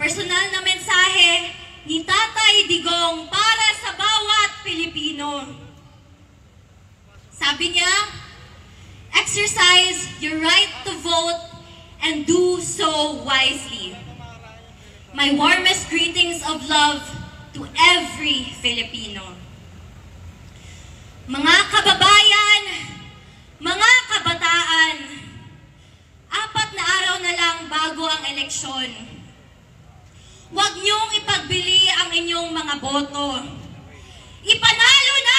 personal na mensahe ni Tatay Digong para sa bawat Pilipino. Sabi niya, exercise your right to vote and do so wisely. My warmest greetings of love to every Filipino. Mga kababayan, mga kabataan, 4 na araw na lang bago ang eleksyon. Huwag niyong ipagbili ang inyong mga boto. Ipanalo na